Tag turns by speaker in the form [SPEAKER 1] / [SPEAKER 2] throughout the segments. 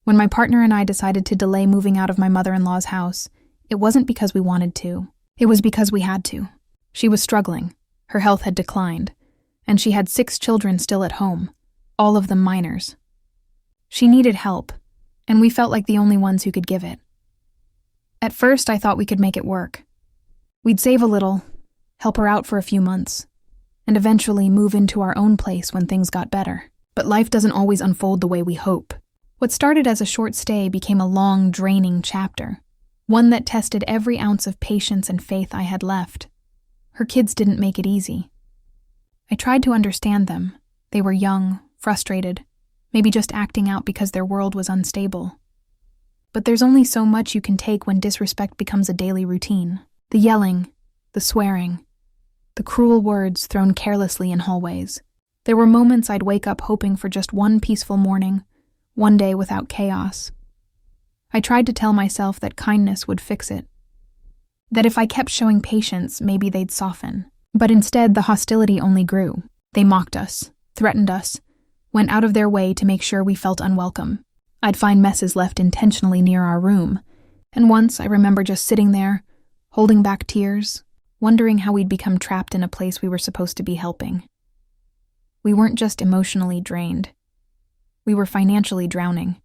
[SPEAKER 1] When my partner and I decided to delay moving out of my mother-in-law's house, it wasn't because we wanted to. It was because we had to. She was struggling. Her health had declined, and she had 6 children still at home, all of them minors. She needed help, and we felt like the only ones who could give it. At first, I thought we could make it work. We'd save a little, help her out for a few months, and eventually move into our own place when things got better. But life doesn't always unfold the way we hope. What started as a short stay became a long, draining chapter, one that tested every ounce of patience and faith I had left. Her kids didn't make it easy. I tried to understand them. They were young, frustrated, maybe just acting out because their world was unstable. But there's only so much you can take when disrespect becomes a daily routine. The yelling, the swearing, the cruel words thrown carelessly in hallways. There were moments I'd wake up hoping for just one peaceful morning, one day without chaos. I tried to tell myself that kindness would fix it, that if I kept showing patience, maybe they'd soften. But instead, the hostility only grew. They mocked us, threatened us, went out of their way to make sure we felt unwelcome. I'd find messes left intentionally near our room, and once I remember just sitting there, holding back tears, wondering how we'd become trapped in a place we were supposed to be helping. We weren't just emotionally drained. We were financially drowning.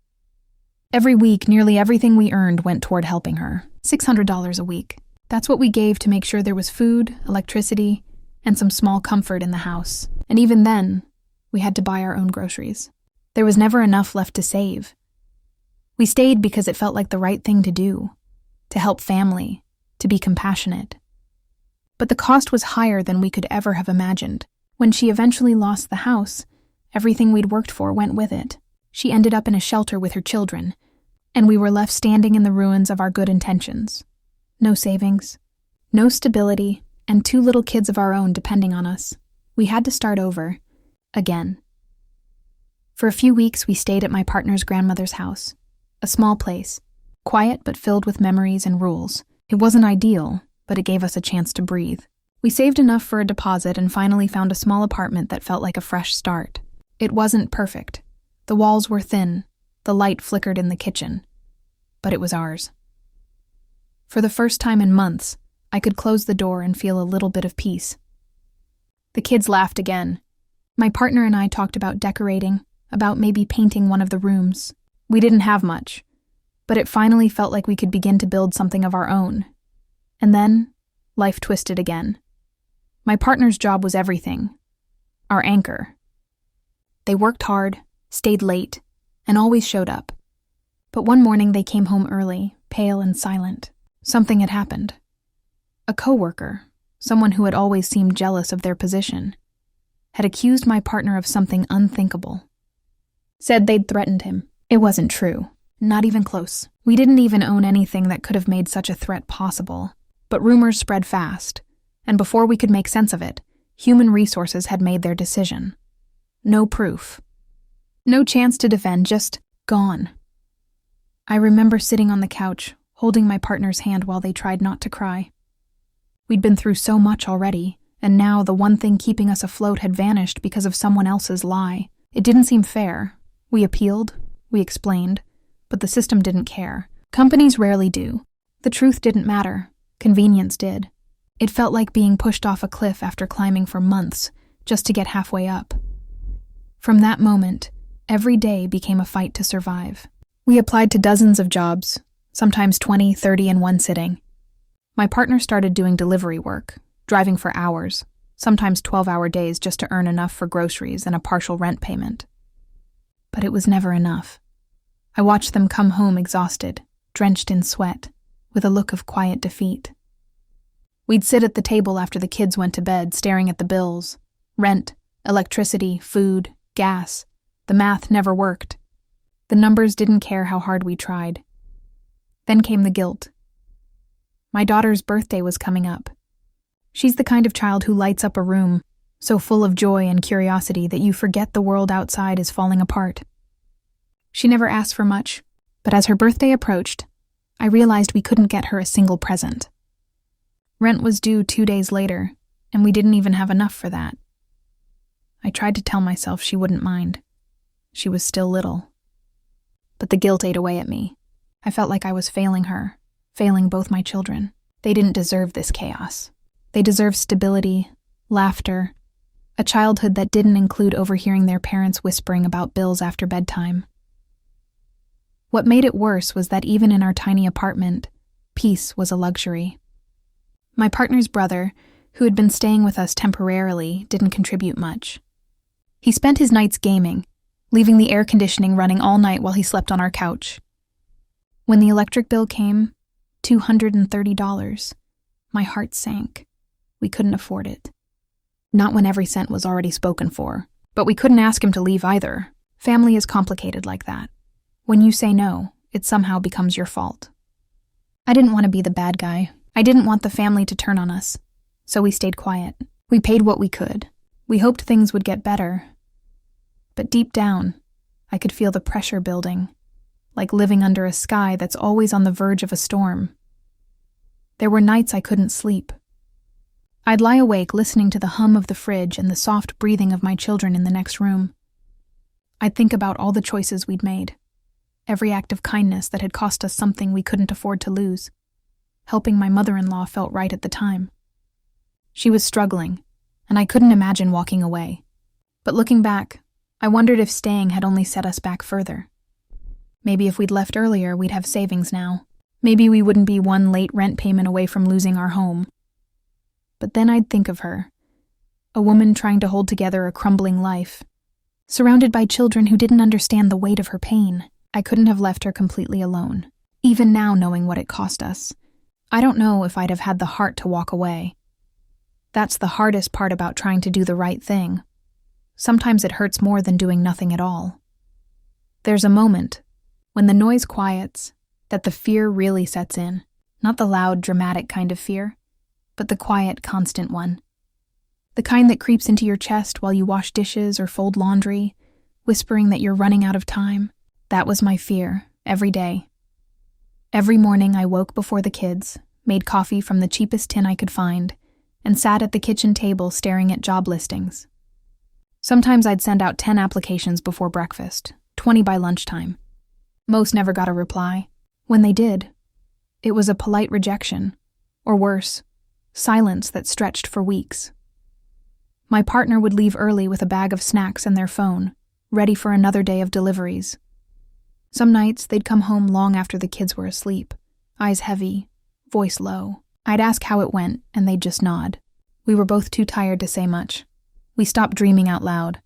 [SPEAKER 1] Every week, nearly everything we earned went toward helping her. $600 a week. That's what we gave to make sure there was food, electricity, and some small comfort in the house. And even then, we had to buy our own groceries. There was never enough left to save. We stayed because it felt like the right thing to do, to help family, to be compassionate. But the cost was higher than we could ever have imagined. When she eventually lost the house, everything we'd worked for went with it. She ended up in a shelter with her children, and we were left standing in the ruins of our good intentions. No savings, no stability, and 2 little kids of our own depending on us. We had to start over, again. For a few weeks, we stayed at my partner's grandmother's house, a small place, quiet but filled with memories and rules. It wasn't ideal, but it gave us a chance to breathe. We saved enough for a deposit and finally found a small apartment that felt like a fresh start. It wasn't perfect. The walls were thin, the light flickered in the kitchen, but it was ours. For the first time in months, I could close the door and feel a little bit of peace. The kids laughed again. My partner and I talked about decorating, about maybe painting one of the rooms. We didn't have much, but it finally felt like we could begin to build something of our own. And then, life twisted again. My partner's job was everything, our anchor. They worked hard, stayed late, and always showed up. But one morning they came home early, pale and silent. Something had happened. A coworker, someone who had always seemed jealous of their position, had accused my partner of something unthinkable. Said they'd threatened him. It wasn't true. Not even close. We didn't even own anything that could have made such a threat possible. But rumors spread fast, and before we could make sense of it, human resources had made their decision. No proof. No chance to defend, just gone. I remember sitting on the couch, holding my partner's hand while they tried not to cry. We'd been through so much already, and now the one thing keeping us afloat had vanished because of someone else's lie. It didn't seem fair. We appealed, we explained, but the system didn't care. Companies rarely do. The truth didn't matter. Convenience did. It felt like being pushed off a cliff after climbing for months, just to get halfway up. From that moment, every day became a fight to survive. We applied to dozens of jobs, sometimes 20, 30 in one sitting. My partner started doing delivery work, driving for hours, sometimes 12-hour days just to earn enough for groceries and a partial rent payment. But it was never enough. I watched them come home exhausted, drenched in sweat, with a look of quiet defeat. We'd sit at the table after the kids went to bed, staring at the bills. Rent, electricity, food, gas. The math never worked. The numbers didn't care how hard we tried. Then came the guilt. My daughter's birthday was coming up. She's the kind of child who lights up a room, so full of joy and curiosity that you forget the world outside is falling apart. She never asked for much, but as her birthday approached, I realized we couldn't get her a single present. Rent was due 2 days later, and we didn't even have enough for that. I tried to tell myself she wouldn't mind. She was still little. but the guilt ate away at me. I felt like I was failing her, failing both my children. They didn't deserve this chaos. They deserved stability, laughter, a childhood that didn't include overhearing their parents whispering about bills after bedtime. What made it worse was that even in our tiny apartment, peace was a luxury. My partner's brother, who had been staying with us temporarily, didn't contribute much. He spent his nights gaming, leaving the air conditioning running all night while he slept on our couch. When the electric bill came, $230, my heart sank. We couldn't afford it. Not when every cent was already spoken for, but we couldn't ask him to leave either. Family is complicated like that. When you say no, it somehow becomes your fault. I didn't want to be the bad guy. I didn't want the family to turn on us, so we stayed quiet. We paid what we could. We hoped things would get better. But deep down, I could feel the pressure building, like living under a sky that's always on the verge of a storm. There were nights I couldn't sleep. I'd lie awake listening to the hum of the fridge and the soft breathing of my children in the next room. I'd think about all the choices we'd made, every act of kindness that had cost us something we couldn't afford to lose. Helping my mother-in-law felt right at the time. She was struggling, and I couldn't imagine walking away. But looking back, I wondered if staying had only set us back further. Maybe if we'd left earlier, we'd have savings now. Maybe we wouldn't be one late rent payment away from losing our home. But then I'd think of her, a woman trying to hold together a crumbling life, surrounded by children who didn't understand the weight of her pain. I couldn't have left her completely alone, even now knowing what it cost us. I don't know if I'd have had the heart to walk away. That's the hardest part about trying to do the right thing. Sometimes it hurts more than doing nothing at all. There's a moment, when the noise quiets, that the fear really sets in. Not the loud, dramatic kind of fear, but the quiet, constant one. The kind that creeps into your chest while you wash dishes or fold laundry, whispering that you're running out of time. That was my fear, every day. Every morning I woke before the kids, made coffee from the cheapest tin I could find, and sat at the kitchen table staring at job listings. Sometimes I'd send out 10 applications before breakfast, 20 by lunchtime. Most never got a reply. When they did, it was a polite rejection, or worse, silence that stretched for weeks. My partner would leave early with a bag of snacks and their phone, ready for another day of deliveries. Some nights, they'd come home long after the kids were asleep, eyes heavy, voice low. I'd ask how it went, and they'd just nod. We were both too tired to say much. We stopped dreaming out loud.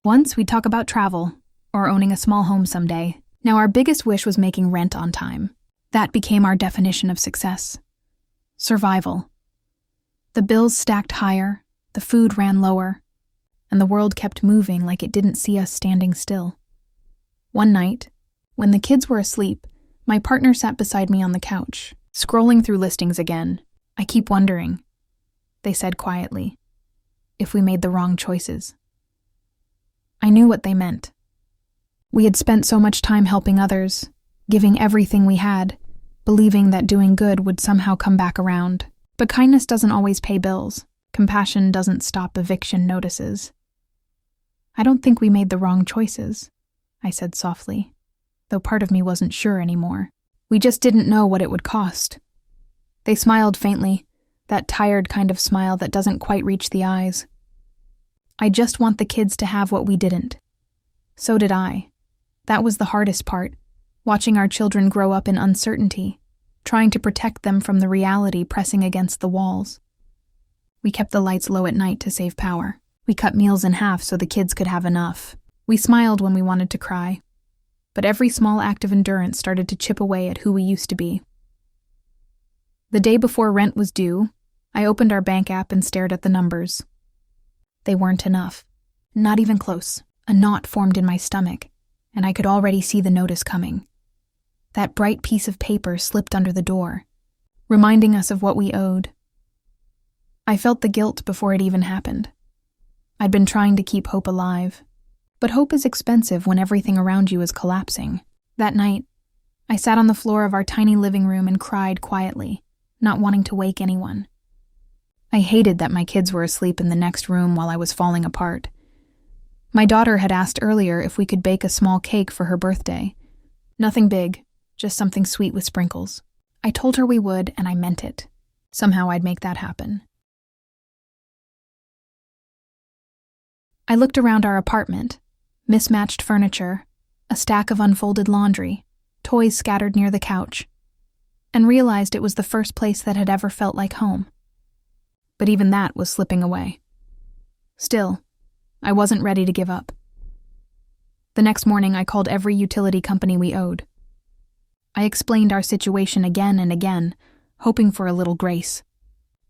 [SPEAKER 1] Once, we'd talk about travel, or owning a small home someday. Now our biggest wish was making rent on time. That became our definition of success. Survival. The bills stacked higher, the food ran lower, and the world kept moving like it didn't see us standing still. One night, when the kids were asleep, my partner sat beside me on the couch, scrolling through listings again. I keep wondering, they said quietly, if we made the wrong choices. I knew what they meant. We had spent so much time helping others, giving everything we had, believing that doing good would somehow come back around. But kindness doesn't always pay bills. Compassion doesn't stop eviction notices. I don't think we made the wrong choices, I said softly, though part of me wasn't sure anymore. We just didn't know what it would cost. They smiled faintly, that tired kind of smile that doesn't quite reach the eyes. I just want the kids to have what we didn't. So did I. That was the hardest part, watching our children grow up in uncertainty, trying to protect them from the reality pressing against the walls. We kept the lights low at night to save power. We cut meals in half so the kids could have enough. We smiled when we wanted to cry. But every small act of endurance started to chip away at who we used to be. The day before rent was due, I opened our bank app and stared at the numbers. They weren't enough. Not even close. A knot formed in my stomach, and I could already see the notice coming. That bright piece of paper slipped under the door, reminding us of what we owed. I felt the guilt before it even happened. I'd been trying to keep hope alive. But hope is expensive when everything around you is collapsing. That night, I sat on the floor of our tiny living room and cried quietly, not wanting to wake anyone. I hated that my kids were asleep in the next room while I was falling apart. My daughter had asked earlier if we could bake a small cake for her birthday, Nothing big, just something sweet with sprinkles. I told her we would, and I meant it. Somehow I'd make that happen. I looked around our apartment. Mismatched furniture, a stack of unfolded laundry, toys scattered near the couch, and realized it was the first place that had ever felt like home. But even that was slipping away. Still, I wasn't ready to give up. The next morning, I called every utility company we owed. I explained our situation again and again, hoping for a little grace.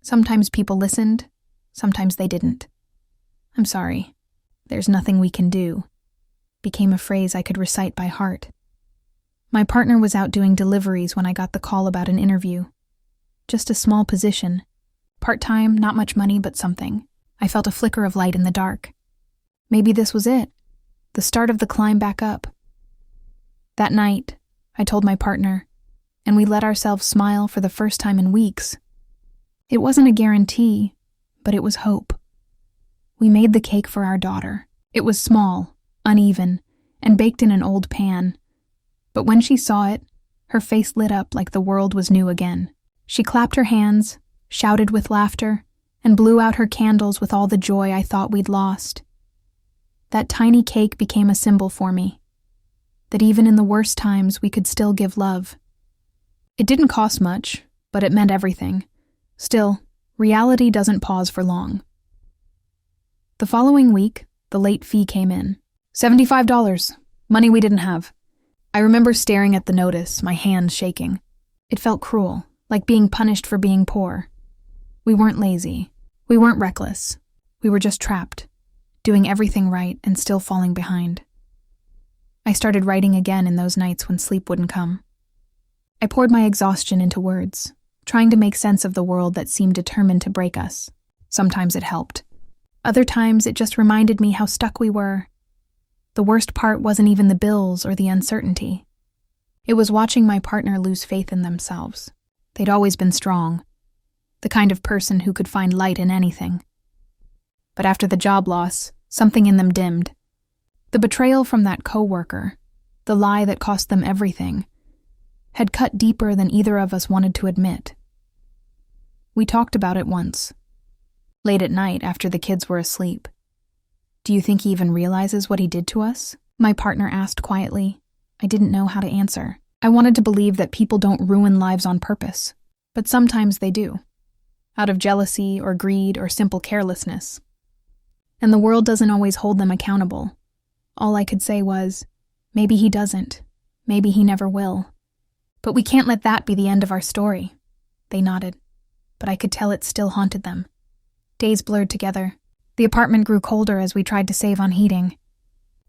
[SPEAKER 1] Sometimes people listened, sometimes they didn't. "I'm sorry. There's nothing we can do," became a phrase I could recite by heart. My partner was out doing deliveries when I got the call about an interview. Just a small position. Part-time, not much money, but something. I felt a flicker of light in the dark. Maybe this was it. The start of the climb back up. That night, I told my partner, and we let ourselves smile for the first time in weeks. It wasn't a guarantee, but it was hope. We made the cake for our daughter. It was small, uneven, and baked in an old pan. But when she saw it, her face lit up like the world was new again. She clapped her hands, shouted with laughter, and blew out her candles with all the joy I thought we'd lost. That tiny cake became a symbol for me, that even in the worst times we could still give love. It didn't cost much, but it meant everything. Still, reality doesn't pause for long. The following week, the late fee came in. $75, money we didn't have. I remember staring at the notice, my hands shaking. It felt cruel, like being punished for being poor. We weren't lazy. We weren't reckless. We were just trapped, doing everything right and still falling behind. I started writing again in those nights when sleep wouldn't come. I poured my exhaustion into words, trying to make sense of the world that seemed determined to break us. Sometimes it helped. Other times it just reminded me how stuck we were. The worst part wasn't even the bills or the uncertainty. It was watching my partner lose faith in themselves. They'd always been strong, the kind of person who could find light in anything. But after the job loss, something in them dimmed. The betrayal from that coworker, the lie that cost them everything, had cut deeper than either of us wanted to admit. We talked about it once, late at night after the kids were asleep. "Do you think he even realizes what he did to us?" my partner asked quietly. I didn't know how to answer. I wanted to believe that people don't ruin lives on purpose, but sometimes they do, out of jealousy or greed or simple carelessness. And the world doesn't always hold them accountable. All I could say was, maybe he doesn't, maybe he never will. But we can't let that be the end of our story. They nodded, but I could tell it still haunted them. Days blurred together. The apartment grew colder as we tried to save on heating.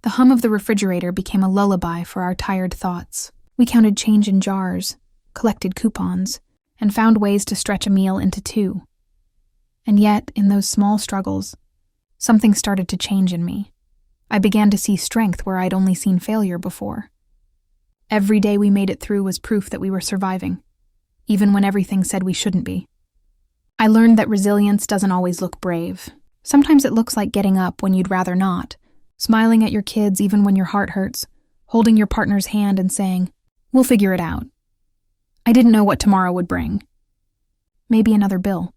[SPEAKER 1] The hum of the refrigerator became a lullaby for our tired thoughts. We counted change in jars, collected coupons, and found ways to stretch a meal into 2. And yet, in those small struggles, something started to change in me. I began to see strength where I'd only seen failure before. Every day we made it through was proof that we were surviving, even when everything said we shouldn't be. I learned that resilience doesn't always look brave. Sometimes it looks like getting up when you'd rather not, smiling at your kids even when your heart hurts, holding your partner's hand and saying, "We'll figure it out." I didn't know what tomorrow would bring. Maybe another bill,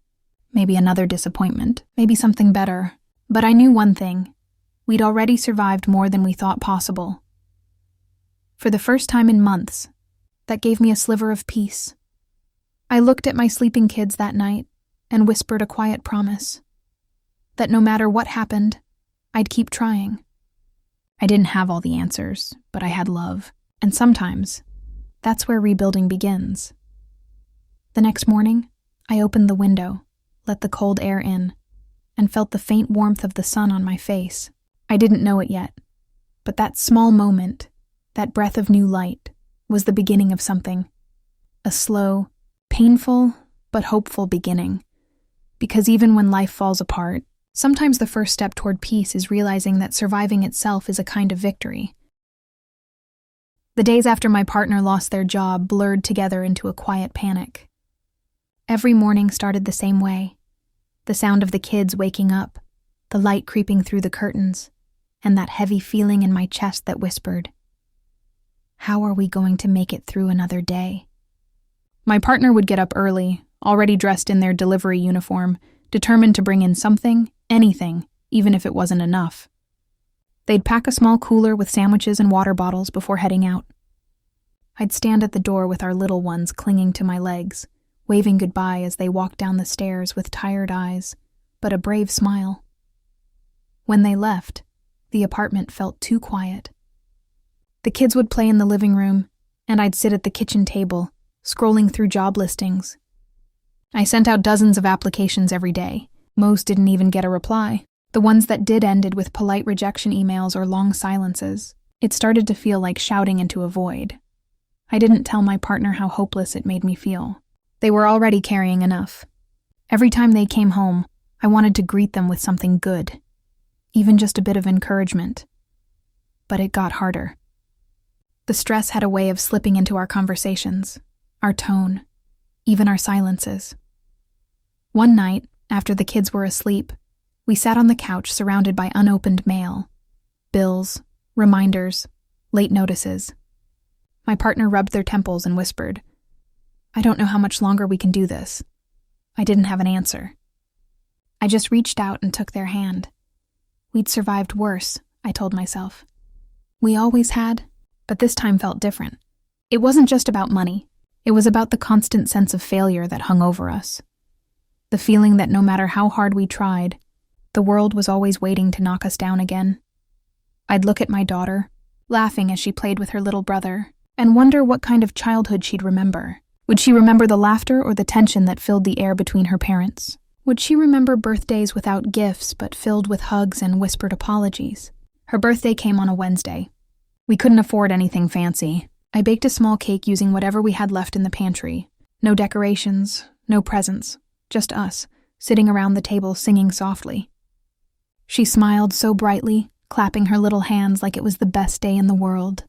[SPEAKER 1] maybe another disappointment, maybe something better. But I knew one thing. We'd already survived more than we thought possible. For the first time in months, that gave me a sliver of peace. I looked at my sleeping kids that night and whispered a quiet promise that no matter what happened, I'd keep trying. I didn't have all the answers, but I had love, and sometimes that's where rebuilding begins. The next morning, I opened the window, let the cold air in, and felt the faint warmth of the sun on my face. I didn't know it yet, but that small moment, that breath of new light, was the beginning of something. A slow, painful, but hopeful beginning. Because even when life falls apart, sometimes the first step toward peace is realizing that surviving itself is a kind of victory. The days after my partner lost their job blurred together into a quiet panic. Every morning started the same way. The sound of the kids waking up, the light creeping through the curtains, and that heavy feeling in my chest that whispered, How are we going to make it through another day? My partner would get up early, already dressed in their delivery uniform, determined to bring in something, anything, even if it wasn't enough. They'd pack a small cooler with sandwiches and water bottles before heading out. I'd stand at the door with our little ones clinging to my legs, waving goodbye as they walked down the stairs with tired eyes, but a brave smile. When they left, the apartment felt too quiet. The kids would play in the living room, and I'd sit at the kitchen table, scrolling through job listings. I sent out dozens of applications every day. Most didn't even get a reply. The ones that did ended with polite rejection emails or long silences. It started to feel like shouting into a void. I didn't tell my partner how hopeless it made me feel. They were already carrying enough. Every time they came home, I wanted to greet them with something good, even just a bit of encouragement. But it got harder. The stress had a way of slipping into our conversations, our tone, even our silences. One night, after the kids were asleep, we sat on the couch surrounded by unopened mail, bills, reminders, late notices. My partner rubbed their temples and whispered, "I don't know how much longer we can do this." I didn't have an answer. I just reached out and took their hand. We'd survived worse, I told myself. We always had, but this time felt different. It wasn't just about money. It was about the constant sense of failure that hung over us. The feeling that no matter how hard we tried, the world was always waiting to knock us down again. I'd look at my daughter, laughing as she played with her little brother, and wonder what kind of childhood she'd remember. Would she remember the laughter or the tension that filled the air between her parents? Would she remember birthdays without gifts but filled with hugs and whispered apologies? Her birthday came on a Wednesday. We couldn't afford anything fancy. I baked a small cake using whatever we had left in the pantry. No decorations, no presents, just us, sitting around the table singing softly. She smiled so brightly, clapping her little hands like it was the best day in the world.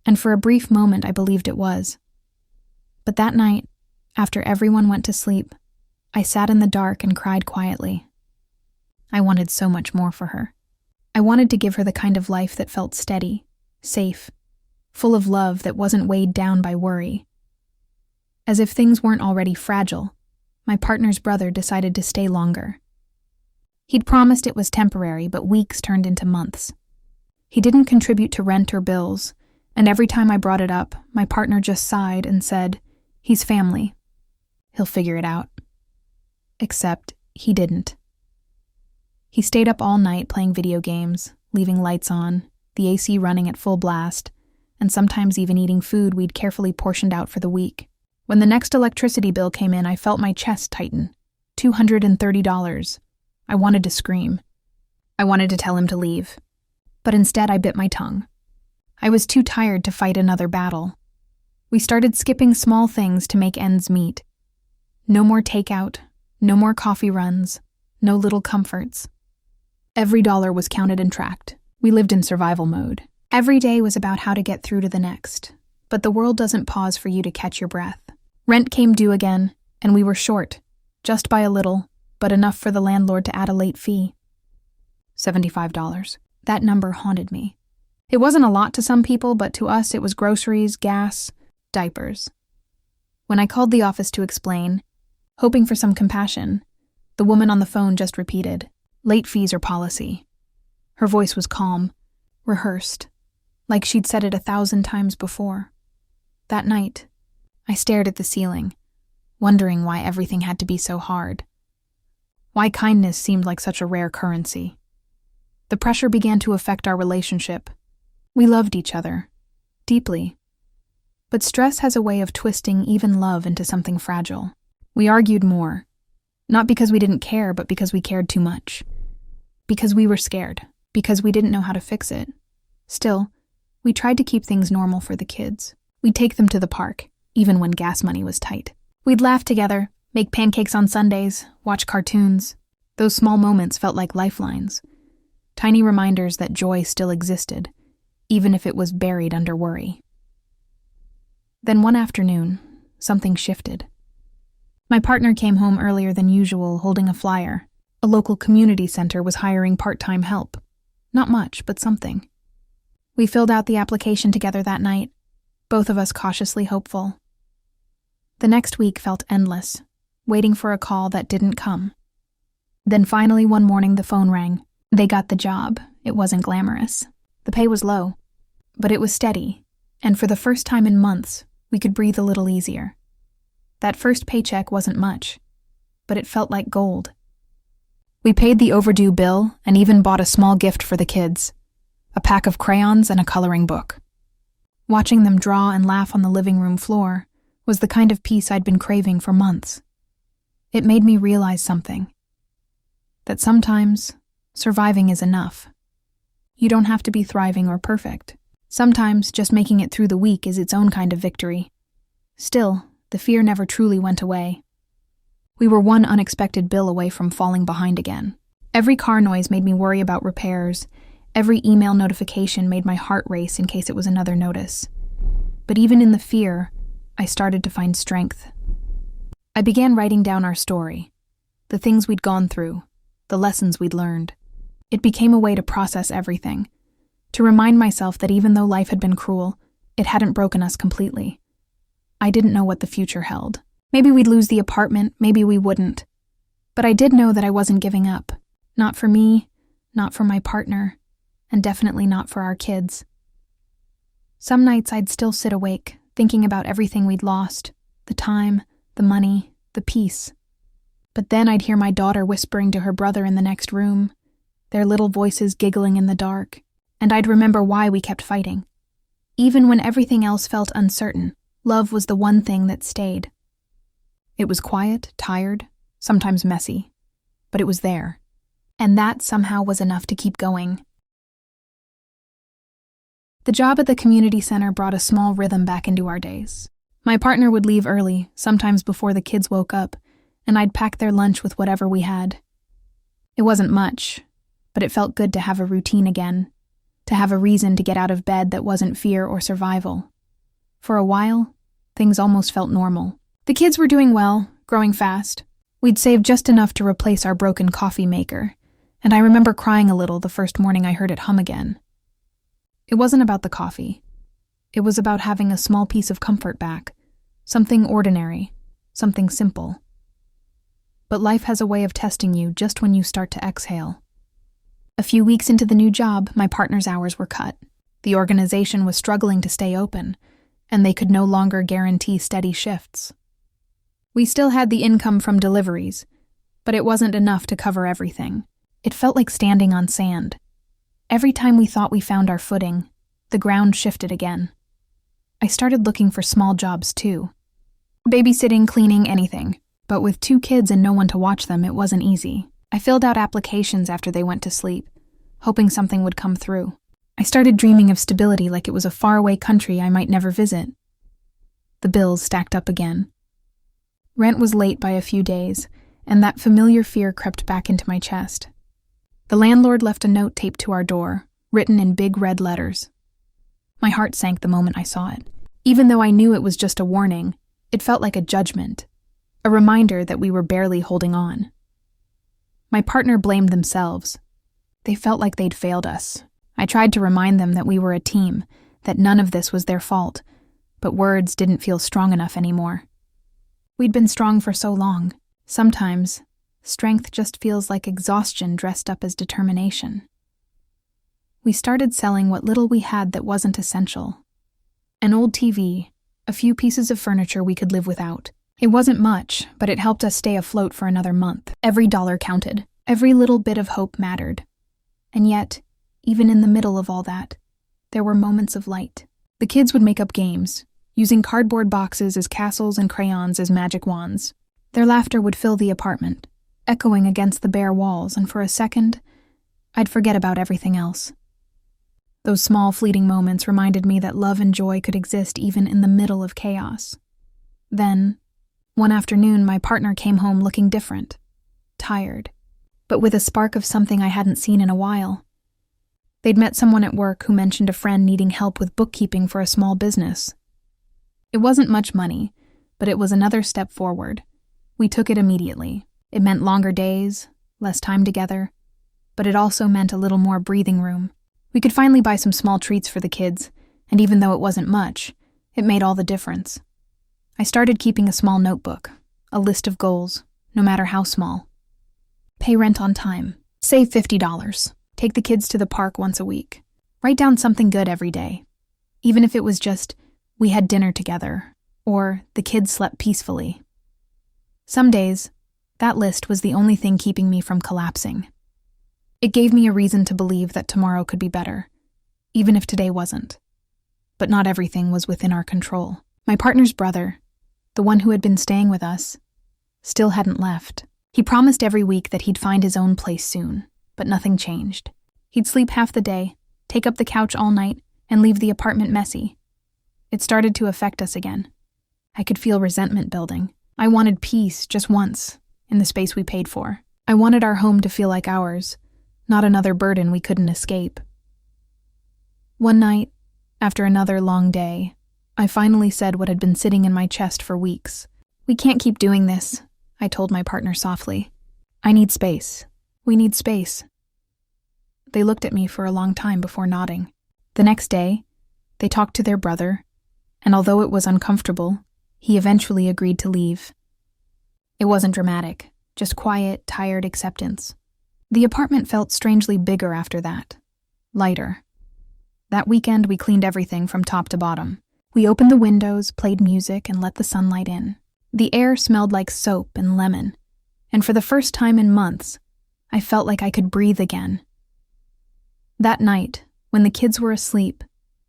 [SPEAKER 1] And for a brief moment I believed it was. But that night, after everyone went to sleep, I sat in the dark and cried quietly. I wanted so much more for her. I wanted to give her the kind of life that felt steady, safe, full of love that wasn't weighed down by worry. As if things weren't already fragile, my partner's brother decided to stay longer. He'd promised it was temporary, but weeks turned into months. He didn't contribute to rent or bills, and every time I brought it up, my partner just sighed and said, "He's family. He'll figure it out." Except he didn't. He stayed up all night playing video games, leaving lights on, the AC running at full blast, and sometimes even eating food we'd carefully portioned out for the week. When the next electricity bill came in, I felt my chest tighten. $230. I wanted to scream. I wanted to tell him to leave. But instead I bit my tongue. I was too tired to fight another battle. We started skipping small things to make ends meet. No more takeout, no more coffee runs, no little comforts. Every dollar was counted and tracked. We lived in survival mode. Every day was about how to get through to the next. But the world doesn't pause for you to catch your breath. Rent came due again, and we were short, just by a little, but enough for the landlord to add a late fee. $75. That number haunted me. It wasn't a lot to some people, but to us it was groceries, gas, diapers. When I called the office to explain, hoping for some compassion, the woman on the phone just repeated, "Late fees are policy." Her voice was calm, rehearsed, like she'd said it 1,000 times before. That night, I stared at the ceiling, wondering why everything had to be so hard. Why kindness seemed like such a rare currency. The pressure began to affect our relationship. We loved each other, deeply. But stress has a way of twisting even love into something fragile. We argued more, not because we didn't care, but because we cared too much. Because we were scared, because we didn't know how to fix it. Still, we tried to keep things normal for the kids. We'd take them to the park, even when gas money was tight. We'd laugh together, make pancakes on Sundays, watch cartoons. Those small moments felt like lifelines, tiny reminders that joy still existed, even if it was buried under worry. Then one afternoon, something shifted. My partner came home earlier than usual, holding a flyer. A local community center was hiring part-time help. Not much, but something. We filled out the application together that night, both of us cautiously hopeful. The next week felt endless, waiting for a call that didn't come. Then finally one morning the phone rang. They got the job. It wasn't glamorous. The pay was low, but it was steady, and for the first time in months, we could breathe a little easier. That first paycheck wasn't much, but it felt like gold. We paid the overdue bill and even bought a small gift for the kids, a pack of crayons and a coloring book. Watching them draw and laugh on the living room floor was the kind of peace I'd been craving for months. It made me realize something. That sometimes, surviving is enough. You don't have to be thriving or perfect. Sometimes, just making it through the week is its own kind of victory. Still, the fear never truly went away. We were one unexpected bill away from falling behind again. Every car noise made me worry about repairs. Every email notification made my heart race in case it was another notice. But even in the fear, I started to find strength. I began writing down our story, the things we'd gone through, the lessons we'd learned. It became a way to process everything, to remind myself that even though life had been cruel, it hadn't broken us completely. I didn't know what the future held. Maybe we'd lose the apartment, maybe we wouldn't. But I did know that I wasn't giving up. Not for me, not for my partner, and definitely not for our kids. Some nights I'd still sit awake, thinking about everything we'd lost, the time, the money, the peace. But then I'd hear my daughter whispering to her brother in the next room, their little voices giggling in the dark, and I'd remember why we kept fighting. Even when everything else felt uncertain, love was the one thing that stayed. It was quiet, tired, sometimes messy, but it was there. And that somehow was enough to keep going. The job at the community center brought a small rhythm back into our days. My partner would leave early, sometimes before the kids woke up, and I'd pack their lunch with whatever we had. It wasn't much, but it felt good to have a routine again, to have a reason to get out of bed that wasn't fear or survival. For a while, things almost felt normal. The kids were doing well, growing fast. We'd saved just enough to replace our broken coffee maker, and I remember crying a little the first morning I heard it hum again. It wasn't about the coffee. It was about having a small piece of comfort back, something ordinary, something simple. But life has a way of testing you just when you start to exhale. A few weeks into the new job, my partner's hours were cut. The organization was struggling to stay open, and they could no longer guarantee steady shifts. We still had the income from deliveries, but it wasn't enough to cover everything. It felt like standing on sand. Every time we thought we found our footing, the ground shifted again. I started looking for small jobs too. Babysitting, cleaning, anything. But with 2 kids and no one to watch them, it wasn't easy. I filled out applications after they went to sleep, hoping something would come through. I started dreaming of stability like it was a faraway country I might never visit. The bills stacked up again. Rent was late by a few days, and that familiar fear crept back into my chest. The landlord left a note taped to our door, written in big red letters. My heart sank the moment I saw it. Even though I knew it was just a warning, it felt like a judgment, a reminder that we were barely holding on. My partner blamed themselves. They felt like they'd failed us. I tried to remind them that we were a team, that none of this was their fault, but words didn't feel strong enough anymore. We'd been strong for so long. Sometimes, strength just feels like exhaustion dressed up as determination. We started selling what little we had that wasn't essential. An old TV, a few pieces of furniture we could live without. It wasn't much, but it helped us stay afloat for another month. Every dollar counted. Every little bit of hope mattered. And yet, even in the middle of all that, there were moments of light. The kids would make up games, using cardboard boxes as castles and crayons as magic wands. Their laughter would fill the apartment, echoing against the bare walls, and for a second, I'd forget about everything else. Those small, fleeting moments reminded me that love and joy could exist even in the middle of chaos. Then, one afternoon, my partner came home looking different, tired, but with a spark of something I hadn't seen in a while. They'd met someone at work who mentioned a friend needing help with bookkeeping for a small business. It wasn't much money, but it was another step forward. We took it immediately. It meant longer days, less time together, but it also meant a little more breathing room. We could finally buy some small treats for the kids, and even though it wasn't much, it made all the difference. I started keeping a small notebook, a list of goals, no matter how small. Pay rent on time. Save $50. Take the kids to the park once a week. Write down something good every day. Even if it was just, we had dinner together, or the kids slept peacefully. Some days, that list was the only thing keeping me from collapsing. It gave me a reason to believe that tomorrow could be better, even if today wasn't. But not everything was within our control. My partner's brother, the one who had been staying with us, still hadn't left. He promised every week that he'd find his own place soon, but nothing changed. He'd sleep half the day, take up the couch all night, and leave the apartment messy. It started to affect us again. I could feel resentment building. I wanted peace just once, in the space we paid for. I wanted our home to feel like ours, not another burden we couldn't escape. One night, after another long day, I finally said what had been sitting in my chest for weeks. "We can't keep doing this," I told my partner softly. "I need space. We need space." They looked at me for a long time before nodding. The next day, they talked to their brother, and although it was uncomfortable, he eventually agreed to leave. It wasn't dramatic, just quiet, tired acceptance. The apartment felt strangely bigger after that, lighter. That weekend, we cleaned everything from top to bottom. We opened the windows, played music, and let the sunlight in. The air smelled like soap and lemon, and for the first time in months, I felt like I could breathe again. That night, when the kids were asleep,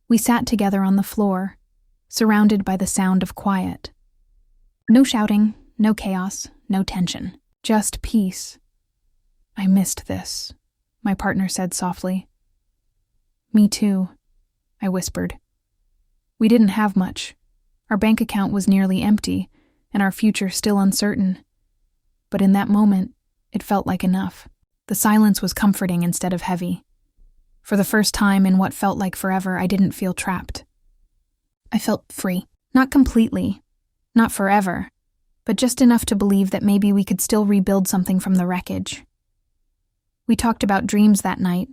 [SPEAKER 1] we sat together on the floor, surrounded by the sound of quiet. No shouting, no chaos, no tension, just peace. "I missed this," my partner said softly. "Me too," I whispered. We didn't have much. Our bank account was nearly empty, and our future still uncertain. But in that moment, it felt like enough. The silence was comforting instead of heavy. For the first time in what felt like forever, I didn't feel trapped. I felt free. Not completely, not forever, but just enough to believe that maybe we could still rebuild something from the wreckage. We talked about dreams that night,